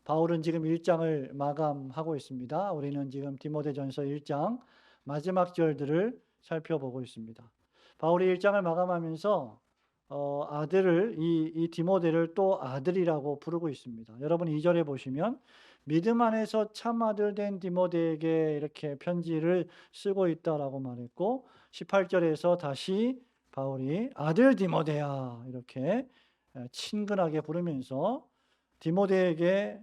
바울은 지금 1장을 마감하고 있습니다. 우리는 지금 디모데전서 1장 마지막 절들을 살펴보고 있습니다. 바울이 1장을 마감하면서 아들을 이 디모데를 또 아들이라고 부르고 있습니다. 여러분 2절에 보시면 믿음 안에서 참 아들 된 디모데에게 이렇게 편지를 쓰고 있다라고 말했고 18절에서 다시 바울이 아들 디모데야 이렇게 친근하게 부르면서 디모데에게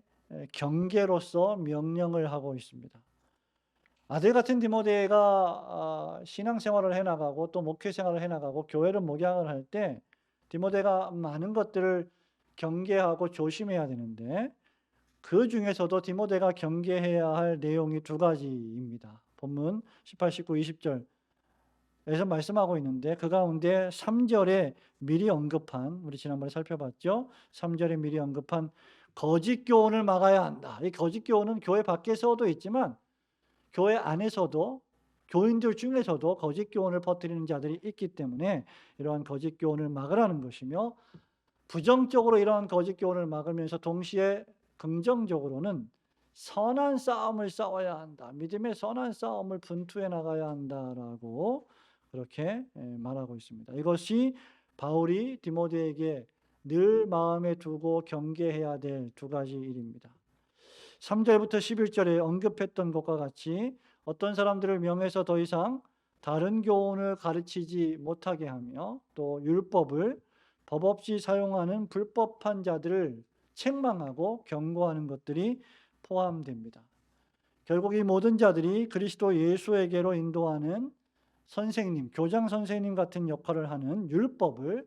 경계로서 명령을 하고 있습니다. 아들 같은 디모데가 신앙생활을 해나가고 또 목회생활을 해나가고 교회를 목양을 할 때 디모데가 많은 것들을 경계하고 조심해야 되는데 그 중에서도 디모데가 경계해야 할 내용이 두 가지입니다. 본문 18, 19, 20절에서 말씀하고 있는데 그 가운데 3절에 미리 언급한 우리 지난번에 살펴봤죠. 3절에 미리 언급한 거짓 교훈을 막아야 한다. 이 거짓 교훈은 교회 밖에서도 있지만 교회 안에서도 교인들 중에서도 거짓 교훈을 퍼뜨리는 자들이 있기 때문에 이러한 거짓 교훈을 막으라는 것이며 부정적으로 이러한 거짓 교훈을 막으면서 동시에 긍정적으로는 선한 싸움을 싸워야 한다. 믿음의 선한 싸움을 분투해 나가야 한다라고 그렇게 말하고 있습니다. 이것이 바울이 디모데에게 늘 마음에 두고 경계해야 될 두 가지 일입니다. 3절부터 11절에 언급했던 것과 같이 어떤 사람들을 명해서 더 이상 다른 교훈을 가르치지 못하게 하며 또 율법을 법 없이 사용하는 불법한 자들을 책망하고 경고하는 것들이 포함됩니다. 결국 이 모든 자들이 그리스도 예수에게로 인도하는 선생님, 교장 선생님 같은 역할을 하는 율법을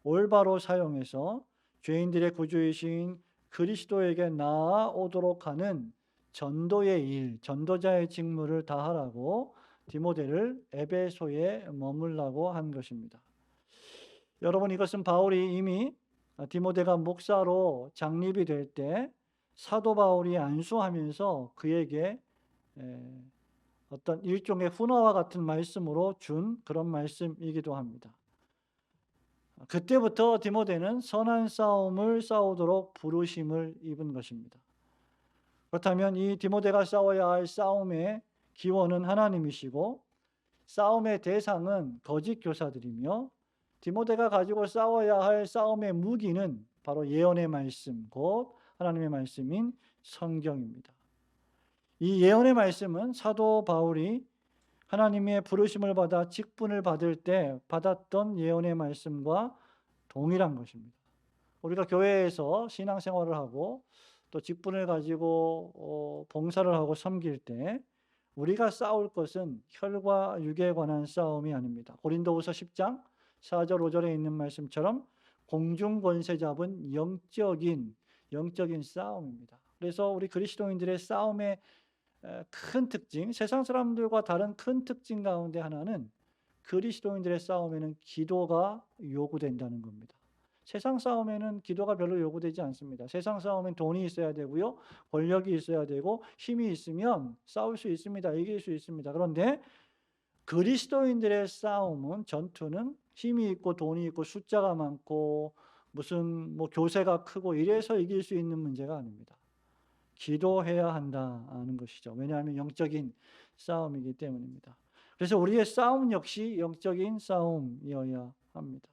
올바로 사용해서 죄인들의 구주이신 그리스도에게 나아오도록 하는 전도의 일, 전도자의 직무를 다하라고 디모데를 에베소에 머물라고 한 것입니다. 여러분 이것은 바울이 이미 디모데가 목사로 장립이 될 때 사도 바울이 안수하면서 그에게 어떤 일종의 훈화와 같은 말씀으로 준 그런 말씀이기도 합니다. 그때부터 디모데는 선한 싸움을 싸우도록 부르심을 입은 것입니다. 그렇다면 이 디모데가 싸워야 할 싸움의 기원은 하나님이시고 싸움의 대상은 거짓 교사들이며 디모데가 가지고 싸워야 할 싸움의 무기는 바로 예언의 말씀, 곧 하나님의 말씀인 성경입니다. 이 예언의 말씀은 사도 바울이 하나님의 부르심을 받아 직분을 받을 때 받았던 예언의 말씀과 동일한 것입니다. 우리가 교회에서 신앙생활을 하고 또 직분을 가지고 봉사를 하고 섬길 때 우리가 싸울 것은 혈과 육에 관한 싸움이 아닙니다. 고린도후서 10장 4절 5절에 있는 말씀처럼 공중 권세 잡은 영적인 싸움입니다. 그래서 우리 그리스도인들의 싸움의 큰 특징, 세상 사람들과 다른 큰 특징 가운데 하나는 그리스도인들의 싸움에는 기도가 요구된다는 겁니다. 세상 싸움에는 기도가 별로 요구되지 않습니다. 세상 싸움엔 돈이 있어야 되고요. 권력이 있어야 되고 힘이 있으면 싸울 수 있습니다. 이길 수 있습니다. 그런데 그리스도인들의 싸움은 전투는 힘이 있고 돈이 있고 숫자가 많고 무슨 교세가 크고 이래서 이길 수 있는 문제가 아닙니다. 기도해야 한다는 것이죠. 왜냐하면 영적인 싸움이기 때문입니다. 그래서 우리의 싸움 역시 영적인 싸움이어야 합니다.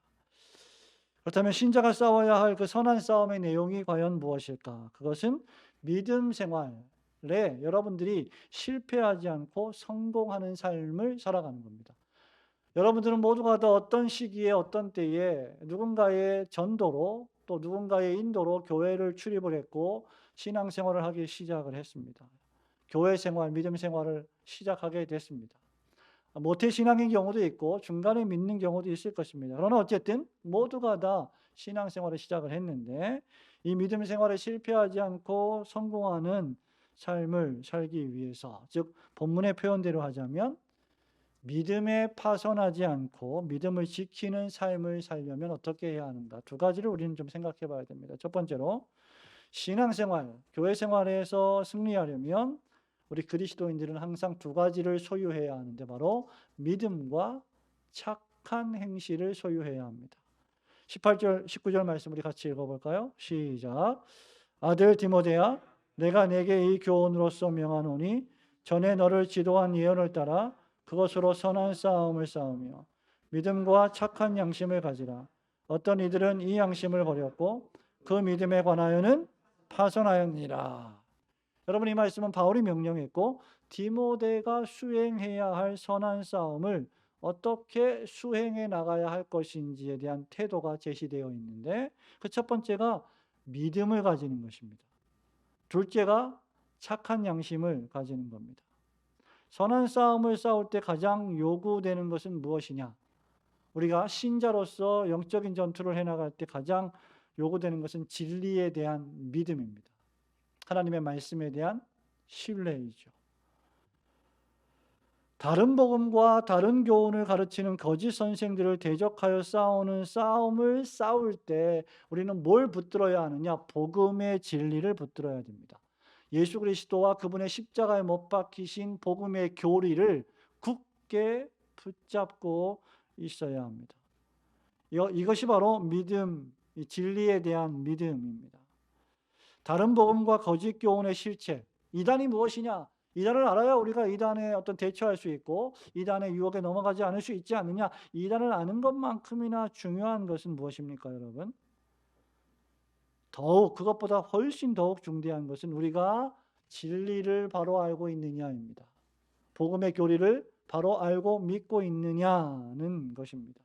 그렇다면 신자가 싸워야 할 그 선한 싸움의 내용이 과연 무엇일까? 그것은 믿음 생활에 여러분들이 실패하지 않고 성공하는 삶을 살아가는 겁니다. 여러분들은 모두가 다 어떤 시기에 어떤 때에 누군가의 전도로 또 누군가의 인도로 교회를 출입을 했고 신앙생활을 하기 시작을 했습니다. 교회 생활, 믿음 생활을 시작하게 됐습니다. 모태신앙인 경우도 있고 중간에 믿는 경우도 있을 것입니다. 그러나 어쨌든 모두가 다 신앙생활을 시작을 했는데 이 믿음 생활에 실패하지 않고 성공하는 삶을 살기 위해서, 즉 본문의 표현대로 하자면 믿음에 파손하지 않고 믿음을 지키는 삶을 살려면 어떻게 해야 하는가? 두 가지를 우리는 좀 생각해 봐야 됩니다. 첫 번째로 신앙생활, 교회 생활에서 승리하려면 우리 그리스도인들은 항상 두 가지를 소유해야 하는데 바로 믿음과 착한 행실을 소유해야 합니다. 18절, 19절 말씀 우리 같이 읽어볼까요? 시작. 아들 디모데야, 내가 내게 이 교훈으로서 명하노니 전에 너를 지도한 예언을 따라 그것으로 선한 싸움을 싸우며 믿음과 착한 양심을 가지라. 어떤 이들은 이 양심을 버렸고 그 믿음에 관하여는 파손하였니라. 여러분, 이 말씀은 바울이 명령했고 디모데가 수행해야 할 선한 싸움을 어떻게 수행해 나가야 할 것인지에 대한 태도가 제시되어 있는데, 그 첫 번째가 믿음을 가지는 것입니다. 둘째가 착한 양심을 가지는 겁니다. 선한 싸움을 싸울 때 가장 요구되는 것은 무엇이냐? 우리가 신자로서 영적인 전투를 해나갈 때 가장 요구되는 것은 진리에 대한 믿음입니다. 하나님의 말씀에 대한 신뢰이죠. 다른 복음과 다른 교훈을 가르치는 거짓 선생들을 대적하여 싸우는 싸움을 싸울 때 우리는 뭘 붙들어야 하느냐? 복음의 진리를 붙들어야 됩니다. 예수 그리스도와 그분의 십자가에 못 박히신 복음의 교리를 굳게 붙잡고 있어야 합니다. 이것이 바로 믿음, 진리에 대한 믿음입니다. 다른 복음과 거짓 교훈의 실체, 이단이 무엇이냐? 이단을 알아야 우리가 이단에 어떤 대처할 수 있고 이단의 유혹에 넘어가지 않을 수 있지 않느냐? 이단을 아는 것만큼이나 중요한 것은 무엇입니까, 여러분? 더욱 그것보다 훨씬 더욱 중대한 것은 우리가 진리를 바로 알고 있느냐입니다. 복음의 교리를 바로 알고 믿고 있느냐는 것입니다.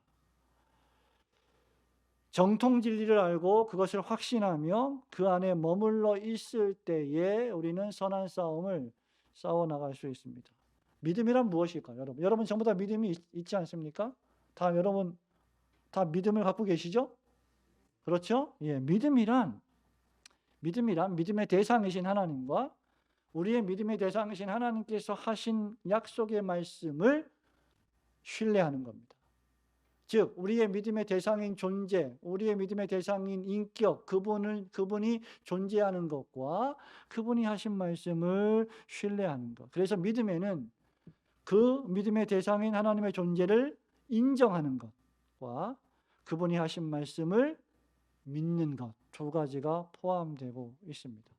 정통 진리를 알고 그것을 확신하며 그 안에 머물러 있을 때에 우리는 선한 싸움을 싸워 나갈 수 있습니다. 믿음이란 무엇일까요, 여러분? 여러분 전부 다 믿음이 있지 않습니까? 여러분 다 믿음을 갖고 계시죠? 그렇죠? 예, 믿음이란 믿음의 대상이신 하나님과 우리의 믿음의 대상이신 하나님께서 하신 약속의 말씀을 신뢰하는 겁니다. 즉 우리의 믿음의 대상인 존재, 우리의 믿음의 대상인 인격, 그분이 존재하는 것과 그분이 하신 말씀을 신뢰하는 것. 그래서 믿음에는 그 믿음의 대상인 하나님의 존재를 인정하는 것과 그분이 하신 말씀을 믿는 것, 두 가지가 포함되고 있습니다.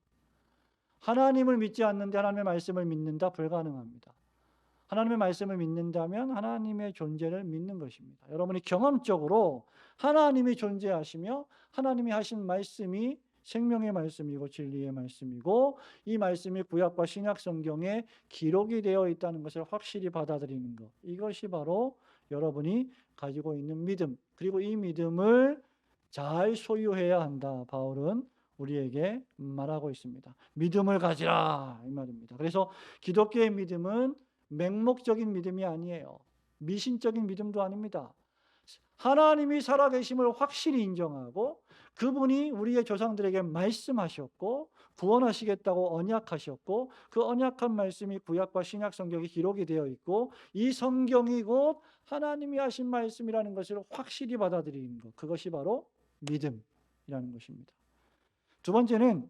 하나님을 믿지 않는데 하나님의 말씀을 믿는다? 불가능합니다. 하나님의 말씀을 믿는다면 하나님의 존재를 믿는 것입니다. 여러분이 경험적으로 하나님이 존재하시며 하나님이 하신 말씀이 생명의 말씀이고 진리의 말씀이고 이 말씀이 구약과 신약 성경에 기록이 되어 있다는 것을 확실히 받아들이는 것, 이것이 바로 여러분이 가지고 있는 믿음, 그리고 이 믿음을 잘 소유해야 한다, 바울은 우리에게 말하고 있습니다. 믿음을 가지라, 이 말입니다. 그래서 기독교의 믿음은 맹목적인 믿음이 아니에요. 미신적인 믿음도 아닙니다. 하나님이 살아계심을 확실히 인정하고 그분이 우리의 조상들에게 말씀하셨고 구원하시겠다고 언약하셨고 그 언약한 말씀이 구약과 신약 성경에 기록이 되어 있고 이 성경이 곧 하나님이 하신 말씀이라는 것을 확실히 받아들이는 것, 그것이 바로 믿음이라는 것입니다. 두 번째는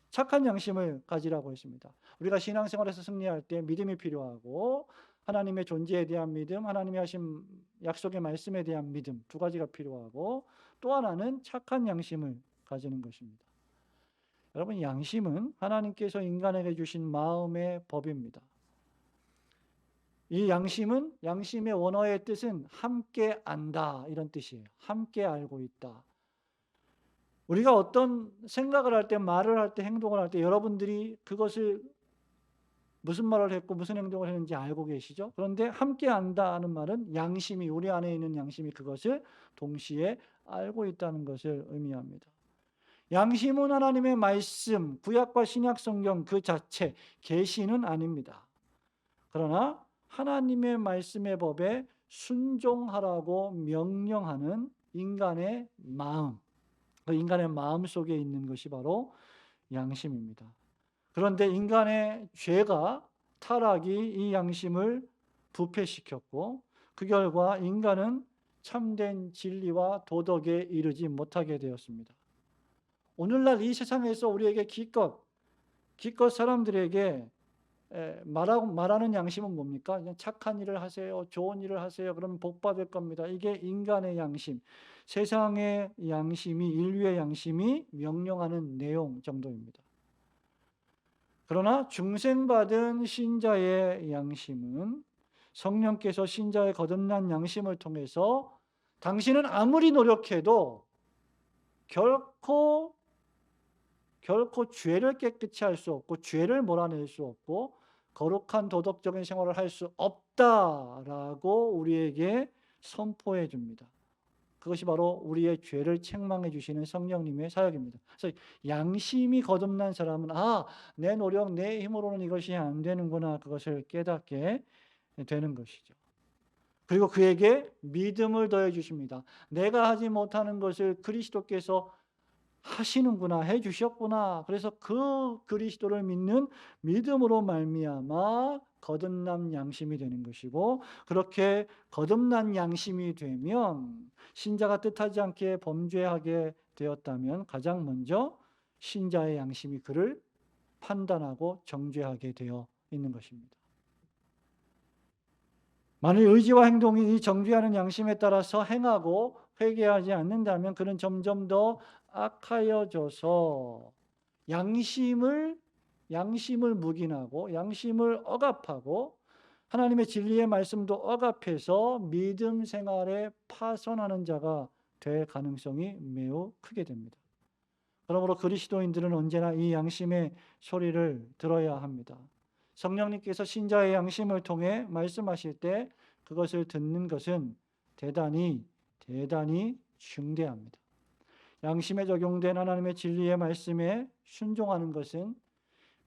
착한 양심을 가지라고 했습니다. 우리가 신앙생활에서 승리할 때 믿음이 필요하고 하나님의 존재에 대한 믿음, 하나님이 하신 약속의 말씀에 대한 믿음, 두 가지가 필요하고 또 하나는 착한 양심을 가지는 것입니다. 여러분, 양심은 하나님께서 인간에게 주신 마음의 법입니다. 이 양심의 원어의 뜻은 함께 안다, 이런 뜻이에요. 함께 알고 있다. 우리가 어떤 생각을 할 때, 말을 할 때, 행동을 할 때 여러분들이 그것을 무슨 말을 했고 무슨 행동을 했는지 알고 계시죠? 그런데 함께 안다는 말은 양심이, 우리 안에 있는 양심이 그것을 동시에 알고 있다는 것을 의미합니다. 양심은 하나님의 말씀, 구약과 신약 성경 그 자체, 계시는 아닙니다. 그러나 하나님의 말씀의 법에 순종하라고 명령하는 인간의 마음, 그 인간의 마음 속에 있는 것이 바로 양심입니다. 그런데 인간의 죄가, 타락이 이 양심을 부패시켰고 그 결과 인간은 참된 진리와 도덕에 이르지 못하게 되었습니다. 오늘날 이 세상에서 우리에게 기껏 사람들에게 말하는 양심은 뭡니까? 그냥 착한 일을 하세요, 좋은 일을 하세요, 그러면 복 받을 겁니다. 이게 인간의 양심, 세상의 양심이, 인류의 양심이 명령하는 내용 정도입니다. 그러나 중생받은 신자의 양심은 성령께서 신자의 거듭난 양심을 통해서 당신은 아무리 노력해도 결코 죄를 깨끗이 할 수 없고 죄를 몰아낼 수 없고 거룩한 도덕적인 생활을 할 수 없다라고 우리에게 선포해 줍니다. 그것이 바로 우리의 죄를 책망해 주시는 성령님의 사역입니다. 그래서 양심이 거듭난 사람은 내 노력, 내 힘으로는 이것이 안 되는구나, 그것을 깨닫게 되는 것이죠. 그리고 그에게 믿음을 더해 주십니다. 내가 하지 못하는 것을 그리스도께서 하시는구나, 해 주셨구나. 그래서 그 그리스도를 믿는 믿음으로 말미암아 거듭난 양심이 되는 것이고, 그렇게 거듭난 양심이 되면 신자가 뜻하지 않게 범죄하게 되었다면 가장 먼저 신자의 양심이 그를 판단하고 정죄하게 되어 있는 것입니다. 만일 의지와 행동이 이 정죄하는 양심에 따라서 행하고 회개하지 않는다면 그는 점점 더 악하여져서 양심을 묵인하고 양심을 억압하고 하나님의 진리의 말씀도 억압해서 믿음 생활에 파손하는 자가 될 가능성이 매우 크게 됩니다. 그러므로 그리스도인들은 언제나 이 양심의 소리를 들어야 합니다. 성령님께서 신자의 양심을 통해 말씀하실 때 그것을 듣는 것은 대단히 중대합니다. 양심에 적용된 하나님의 진리의 말씀에 순종하는 것은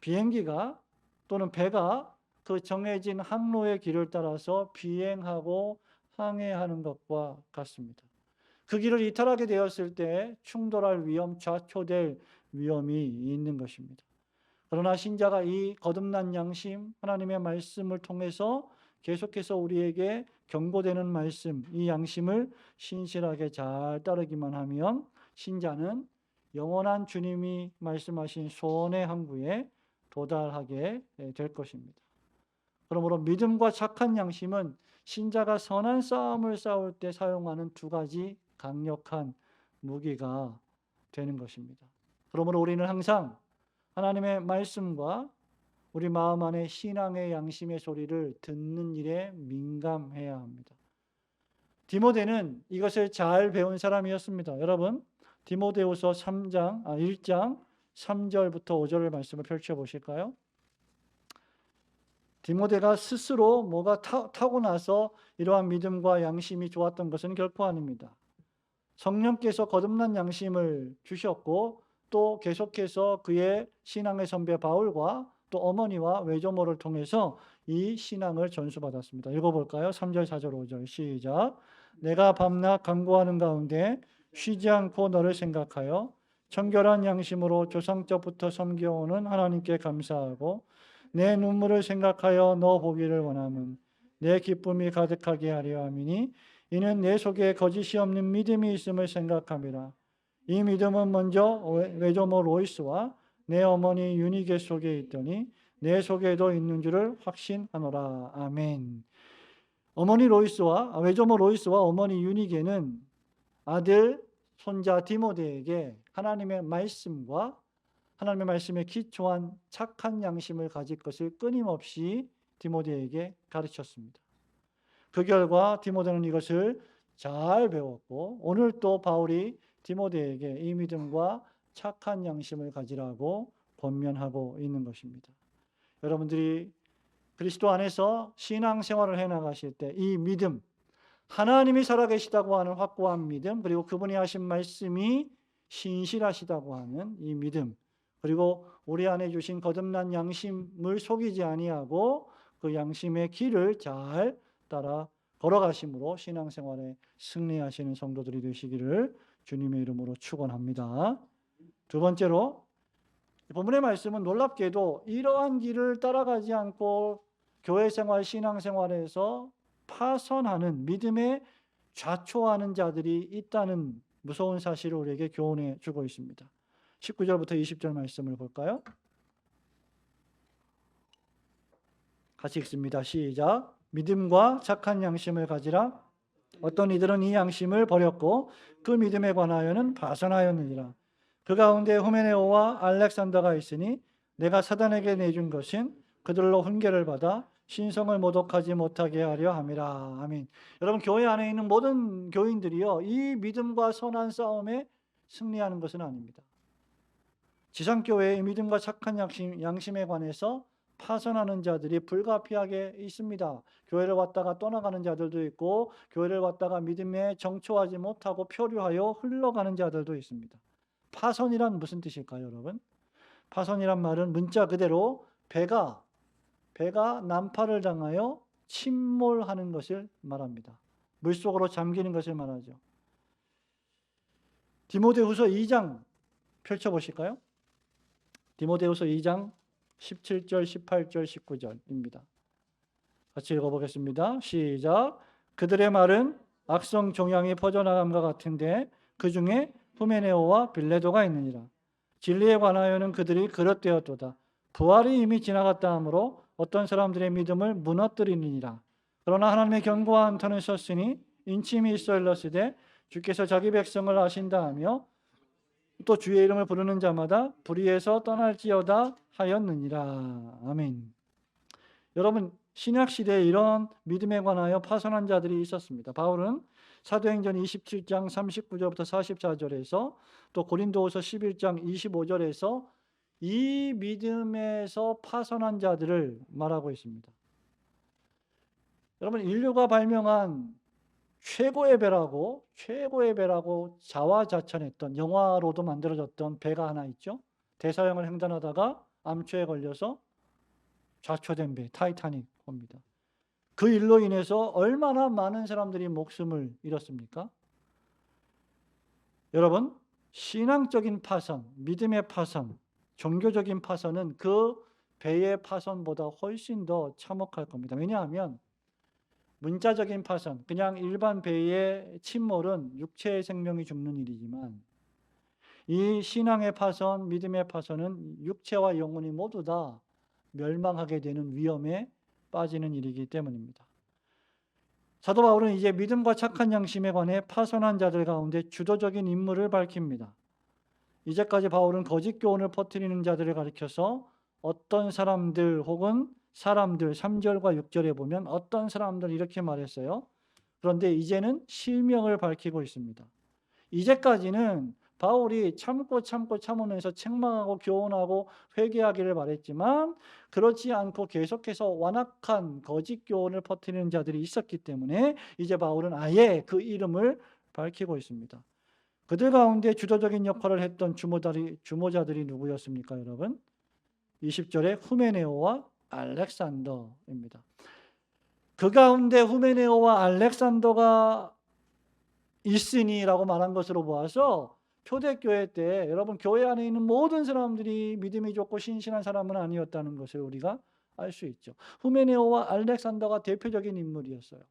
비행기가 또는 배가 그 정해진 항로의 길을 따라서 비행하고 항해하는 것과 같습니다. 그 길을 이탈하게 되었을 때 충돌할 위험, 좌초될 위험이 있는 것입니다. 그러나 신자가 이 거듭난 양심, 하나님의 말씀을 통해서 계속해서 우리에게 경고되는 말씀, 이 양심을 신실하게 잘 따르기만 하면 신자는 영원한 주님이 말씀하신 소원의 항구에 도달하게 될 것입니다. 그러므로 믿음과 착한 양심은 신자가 선한 싸움을 싸울 때 사용하는 두 가지 강력한 무기가 되는 것입니다. 그러므로 우리는 항상 하나님의 말씀과 우리 마음 안에 신앙의 양심의 소리를 듣는 일에 민감해야 합니다. 디모데는 이것을 잘 배운 사람이었습니다. 여러분, 디모데후서 1장 3절부터 5절의 말씀을 펼쳐보실까요? 디모데가 스스로 뭐가 타고나서 이러한 믿음과 양심이 좋았던 것은 결코 아닙니다. 성령께서 거듭난 양심을 주셨고 또 계속해서 그의 신앙의 선배 바울과 또 어머니와 외조모를 통해서 이 신앙을 전수받았습니다. 읽어볼까요? 3절, 4절, 5절 시작. 내가 밤낮 간구하는 가운데 쉬지 않고 너를 생각하여 청결한 양심으로 조상적부터 섬겨오는 하나님께 감사하고 내 눈물을 생각하여 너 보기를 원함은 내 기쁨이 가득하게 하려 함이니 이는 내 속에 거짓이 없는 믿음이 있음을 생각함이라. 이 믿음은 먼저 외조모 로이스와 내 어머니 유니게 속에 있더니 내 속에도 있는 줄을 확신하노라. 아멘. 외조모 로이스와 어머니 유니게는 아들 손자 디모데에게 하나님의 말씀과 하나님의 말씀에 기초한 착한 양심을 가질 것을 끊임없이 디모데에게 가르쳤습니다. 그 결과 디모데는 이것을 잘 배웠고 오늘 또 바울이 디모데에게 이 믿음과 착한 양심을 가지라고 권면하고 있는 것입니다. 여러분들이 그리스도 안에서 신앙생활을 해나가실 때 이 믿음, 하나님이 살아계시다고 하는 확고한 믿음, 그리고 그분이 하신 말씀이 신실하시다고 하는 이 믿음, 그리고 우리 안에 주신 거듭난 양심을 속이지 아니하고 그 양심의 길을 잘 따라 걸어가심으로 신앙생활에 승리하시는 성도들이 되시기를 주님의 이름으로 축원합니다. 두 번째로 본문의 말씀은 놀랍게도 이러한 길을 따라가지 않고 교회생활, 신앙생활에서 파선하는 믿음에 좌초하는 자들이 있다는 무서운 사실을 우리에게 교훈해 주고 있습니다. 19절부터 20절 말씀을 볼까요? 같이 읽습니다. 시작. 믿음과 착한 양심을 가지라. 어떤 이들은 이 양심을 버렸고 그 믿음에 관하여는 파선하였느니라. 그 가운데 후메네오와 알렉산더가 있으니 내가 사단에게 내준 것은 그들로 훈계를 받아 신성을 모독하지 못하게 하려 함이라. 아멘. 여러분, 교회 안에 있는 모든 교인들이요, 이 믿음과 선한 싸움에 승리하는 것은 아닙니다. 지상교회의 믿음과 착한 양심에 관해서 파선하는 자들이 불가피하게 있습니다. 교회를 왔다가 떠나가는 자들도 있고, 교회를 왔다가 믿음에 정초하지 못하고 표류하여 흘러가는 자들도 있습니다. 파선이란 무슨 뜻일까요, 여러분? 파선이란 말은 문자 그대로 배가 난파를 당하여 침몰하는 것을 말합니다. 물속으로 잠기는 것을 말하죠. 디모데후서 2장 펼쳐보실까요? 디모데후서 2장 17절, 18절, 19절입니다. 같이 읽어보겠습니다. 시작. 그들의 말은 악성 종양이 퍼져나감과 같은데 그 중에 후메네오와 빌레도가 있느니라. 진리에 관하여는 그들이 그릇되었도다. 부활이 이미 지나갔다 하므로 어떤 사람들의 믿음을 무너뜨리느니라. 그러나 하나님의 견고한 터는 섰으니 인침이 있어 일렀으되 주께서 자기 백성을 아신다 하며 또 주의 이름을 부르는 자마다 불의에서 떠날지어다 하였느니라. 아멘. 여러분, 신약 시대에 이런 믿음에 관하여 파선한 자들이 있었습니다. 바울은 사도행전 27장 39절부터 44절에서 또 고린도후서 11장 25절에서 이 믿음에서 파선한 자들을 말하고 있습니다. 여러분, 인류가 발명한 최고의 배라고 자화자찬했던, 영화로도 만들어졌던 배가 하나 있죠. 대서양을 횡단하다가 암초에 걸려서 좌초된 배, 타이타닉호입니다. 그 일로 인해서 얼마나 많은 사람들이 목숨을 잃었습니까? 여러분, 신앙적인 파선, 믿음의 파선, 종교적인 파선은 그 배의 파선보다 훨씬 더 참혹할 겁니다. 왜냐하면 문자적인 파선, 그냥 일반 배의 침몰은 육체의 생명이 죽는 일이지만 이 신앙의 파선, 믿음의 파선은 육체와 영혼이 모두 다 멸망하게 되는 위험에 빠지는 일이기 때문입니다. 사도 바울은 이제 믿음과 착한 양심에 관해 파선한 자들 가운데 주도적인 인물을 밝힙니다. 이제까지 바울은 거짓 교훈을 퍼뜨리는 자들을 가리켜서 어떤 사람들 혹은 사람들, 3절과 6절에 보면 어떤 사람들 이렇게 말했어요. 그런데 이제는 실명을 밝히고 있습니다. 이제까지는 바울이 참으면서 책망하고 교훈하고 회개하기를 바랬지만 그렇지 않고 계속해서 완악한 거짓 교훈을 퍼뜨리는 자들이 있었기 때문에 이제 바울은 아예 그 이름을 밝히고 있습니다. 그들 가운데 주도적인 역할을 했던 주모자들이 누구였습니까, 여러분? 20절에 후메네오와 알렉산더입니다. 그 가운데 후메네오와 알렉산더가 있으니라고 말한 것으로 보아서 초대교회 때 여러분 교회 안에 있는 모든 사람들이 믿음이 좋고 신실한 사람은 아니었다는 것을 우리가 알 수 있죠. 후메네오와 알렉산더가 대표적인 인물이었어요.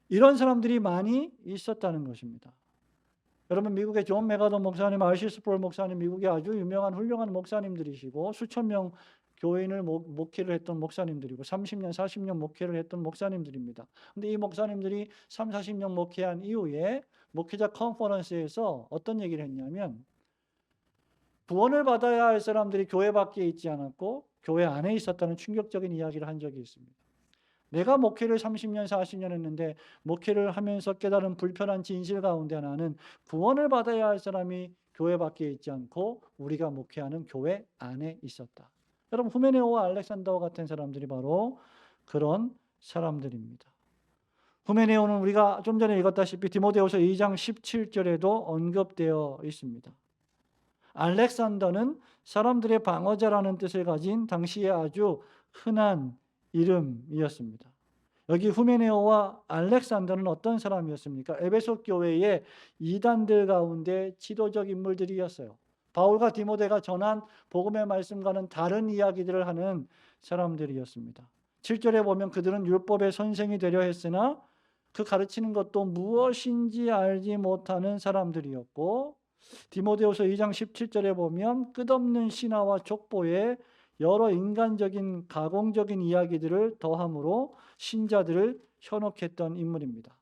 이런 사람들이 많이 있었다는 것입니다. 여러분, 미국의 존 메가더 목사님, R.C. 스프롤 목사님, 미국의 아주 유명한 훌륭한 목사님들이시고 수천 명 교인을 목회를 했던 목사님들이고 30년, 40년 목회를 했던 목사님들입니다. 근데 이 목사님들이 3, 40년 목회한 이후에 목회자 컨퍼런스에서 어떤 얘기를 했냐면 구원을 받아야 할 사람들이 교회 밖에 있지 않았고 교회 안에 있었다는 충격적인 이야기를 한 적이 있습니다. 내가 목회를 30년, 40년 했는데 목회를 하면서 깨달은 불편한 진실 가운데 하나는 구원을 받아야 할 사람이 교회 밖에 있지 않고 우리가 목회하는 교회 안에 있었다. 여러분, 후메네오와 알렉산더 같은 사람들이 바로 그런 사람들입니다. 후메네오는 우리가 좀 전에 읽었다시피 디모데후서 2장 17절에도 언급되어 있습니다. 알렉산더는 사람들의 방어자라는 뜻을 가진 당시에 아주 흔한 이름이었습니다. 여기 후메네오와 알렉산더는 어떤 사람이었습니까? 에베소 교회의 이단들 가운데 지도적 인물들이었어요. 바울과 디모데가 전한 복음의 말씀과는 다른 이야기들을 하는 사람들이었습니다. 7절에 보면 그들은 율법의 선생이 되려 했으나 그 가르치는 것도 무엇인지 알지 못하는 사람들이었고, 디모데후서 2장 17절에 보면 끝없는 신화와 족보에 여러 인간적인 가공적인 이야기들을 더함으로 신자들을 현혹했던 인물입니다.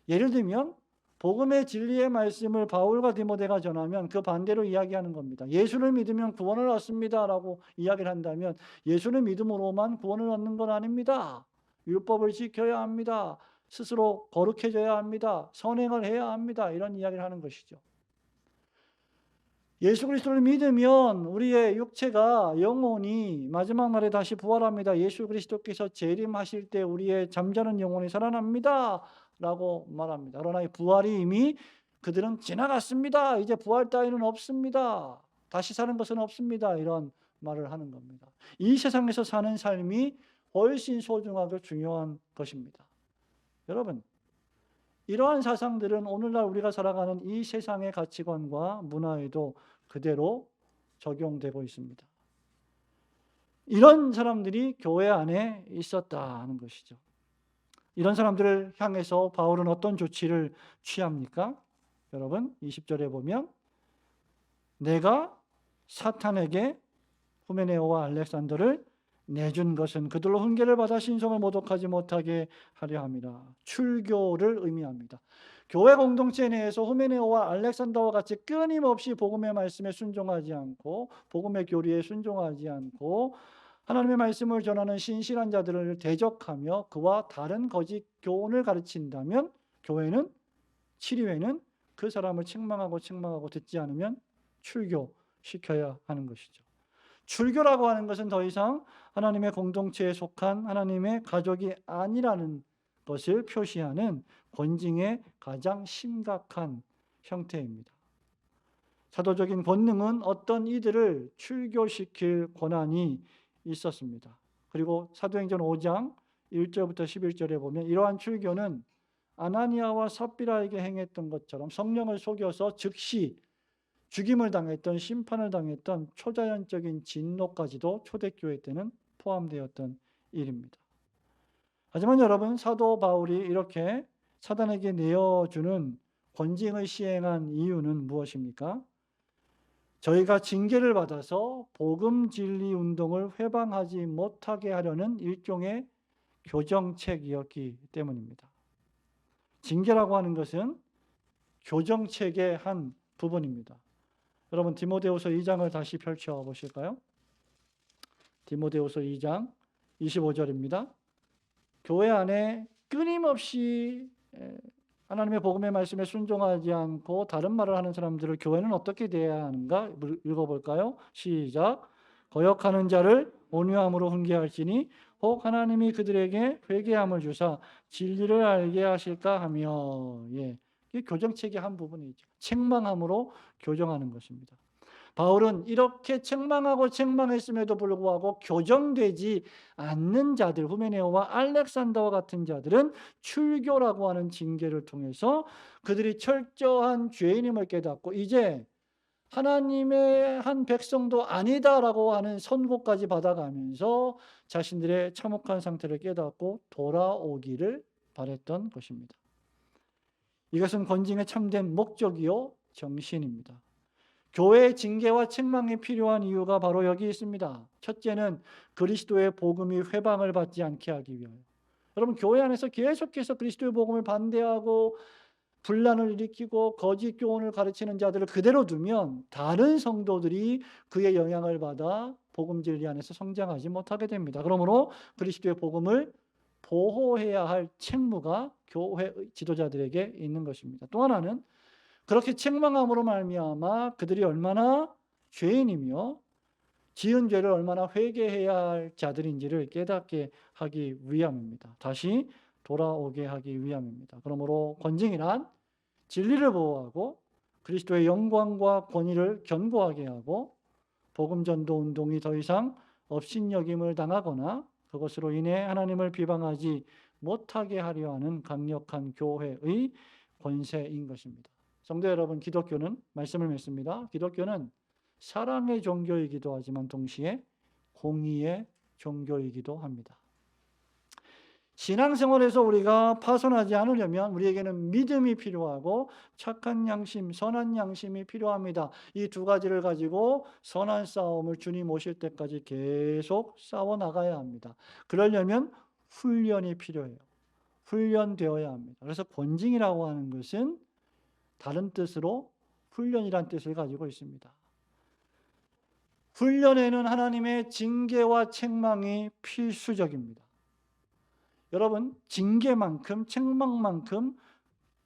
예를 들면 복음의 진리의 말씀을 바울과 디모데가 전하면 그 반대로 이야기하는 겁니다. 예수를 믿으면 구원을 얻습니다라고 이야기를 한다면 예수를 믿음으로만 구원을 얻는 건 아닙니다. 율법을 지켜야 합니다. 스스로 거룩해져야 합니다. 선행을 해야 합니다. 이런 이야기를 하는 것이죠. 예수 그리스도를 믿으면 우리의 육체가 영혼이 마지막 날에 다시 부활합니다. 예수 그리스도께서 재림하실 때 우리의 잠자는 영혼이 살아납니다 라고 말합니다. 그러나 이 부활이 이미 그들은 지나갔습니다. 이제 부활 따위는 없습니다. 다시 사는 것은 없습니다. 이런 말을 하는 겁니다. 이 세상에서 사는 삶이 훨씬 소중하고 중요한 것입니다. 여러분, 이러한 사상들은 오늘날 우리가 살아가는 이 세상의 가치관과 문화에도 그대로 적용되고 있습니다. 이런 사람들이 교회 안에 있었다는 것이죠. 이런 사람들을 향해서 바울은 어떤 조치를 취합니까? 여러분 20절에 보면 내가 사탄에게 후메네오와 알렉산더를 내준 것은 그들로 훈계를 받아 신성을 모독하지 못하게 하려 함이라. 출교를 의미합니다. 교회 공동체 내에서 후메네오와 알렉산더와 같이 끊임없이 복음의 말씀에 순종하지 않고 복음의 교리에 순종하지 않고 하나님의 말씀을 전하는 신실한 자들을 대적하며 그와 다른 거짓 교훈을 가르친다면 교회는 7회는 그 사람을 책망하고 듣지 않으면 출교시켜야 하는 것이죠. 출교라고 하는 것은 더 이상 하나님의 공동체에 속한 하나님의 가족이 아니라는 것을 표시하는 권징의 가장 심각한 형태입니다. 사도적인 권능은 어떤 이들을 출교시킬 권한이 있었습니다. 그리고 사도행전 5장 1절부터 11절에 보면 이러한 출교는 아나니아와 삽비라에게 행했던 것처럼 성령을 속여서 즉시 죽임을 당했던 심판을 당했던 초자연적인 진노까지도 초대교회 때는 포함되었던 일입니다. 하지만 여러분 사도 바울이 이렇게 사단에게 내어주는 권징을 시행한 이유는 무엇입니까? 저희가 징계를 받아서 복음 진리 운동을 회방하지 못하게 하려는 일종의 교정책이었기 때문입니다. 징계라고 하는 것은 교정책의 한 부분입니다. 여러분 디모데후서 2장을 다시 펼쳐 보실까요? 디모데후서 2장 25절입니다. 교회 안에 끊임없이 하나님의 복음의 말씀에 순종하지 않고 다른 말을 하는 사람들을 교회는 어떻게 대해야 하는가? 읽어볼까요? 시작. 거역하는 자를 온유함으로 훈계할지니 혹 하나님이 그들에게 회개함을 주사 진리를 알게 하실까 하며 이게 교정책의 한 부분이죠. 책망함으로 교정하는 것입니다. 바울은 이렇게 책망했음에도 불구하고 교정되지 않는 자들, 후메네오와 알렉산더와 같은 자들은 출교라고 하는 징계를 통해서 그들이 철저한 죄인임을 깨닫고 이제 하나님의 한 백성도 아니다라고 하는 선고까지 받아가면서 자신들의 참혹한 상태를 깨닫고 돌아오기를 바랬던 것입니다. 이것은 권징의 참된 목적이요 정신입니다. 교회의 징계와 책망이 필요한 이유가 바로 여기 있습니다. 첫째는 그리스도의 복음이 회방을 받지 않게 하기 위하여. 여러분 교회 안에서 계속해서 그리스도의 복음을 반대하고 분란을 일으키고 거짓 교훈을 가르치는 자들을 그대로 두면 다른 성도들이 그의 영향을 받아 복음 진리 안에서 성장하지 못하게 됩니다. 그러므로 그리스도의 복음을 보호해야 할 책무가 교회 지도자들에게 있는 것입니다. 또 하나는 그렇게 책망함으로 말미암아 그들이 얼마나 죄인이며 지은 죄를 얼마나 회개해야 할 자들인지를 깨닫게 하기 위함입니다. 다시 돌아오게 하기 위함입니다. 그러므로 권징이란 진리를 보호하고 그리스도의 영광과 권위를 견고하게 하고 복음 전도 운동이 더 이상 업신여김을 당하거나 그것으로 인해 하나님을 비방하지 못하게 하려 하는 강력한 교회의 권세인 것입니다. 성도 여러분, 기독교는 말씀을 맺습니다. 기독교는 사랑의 종교이기도 하지만 동시에 공의의 종교이기도 합니다. 신앙생활에서 우리가 파손하지 않으려면 우리에게는 믿음이 필요하고 착한 양심, 선한 양심이 필요합니다. 이 두 가지를 가지고 선한 싸움을 주님 오실 때까지 계속 싸워 나가야 합니다. 그러려면 훈련이 필요해요. 훈련되어야 합니다. 그래서 권징이라고 하는 것은 다른 뜻으로 훈련이란 뜻을 가지고 있습니다. 훈련에는 하나님의 징계와 책망이 필수적입니다. 여러분, 징계만큼 책망만큼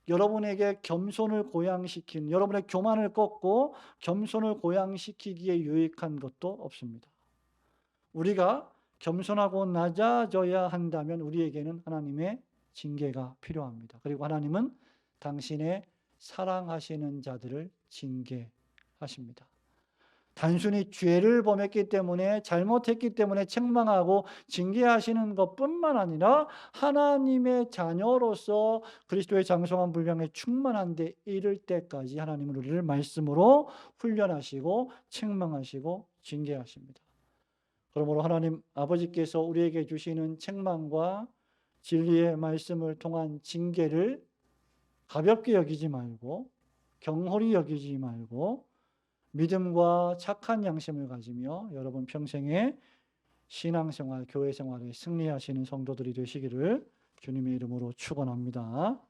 여러분에게 겸손을 고양시키는, 여러분의 교만을 꺾고 겸손을 고양시키기에 유익한 것도 없습니다. 우리가 겸손하고 낮아져야 한다면 우리에게는 하나님의 징계가 필요합니다. 그리고 하나님은 당신의 사랑하시는 자들을 징계하십니다. 단순히 죄를 범했기 때문에, 잘못했기 때문에 책망하고 징계하시는 것뿐만 아니라 하나님의 자녀로서 그리스도의 장성한 분량에 충만한 데 이를 때까지 하나님은 우리를 말씀으로 훈련하시고 책망하시고 징계하십니다. 그러므로 하나님 아버지께서 우리에게 주시는 책망과 진리의 말씀을 통한 징계를 가볍게 여기지 말고, 경홀히 여기지 말고 믿음과 착한 양심을 가지며 여러분 평생에 신앙생활, 교회생활에 승리하시는 성도들이 되시기를 주님의 이름으로 축원합니다.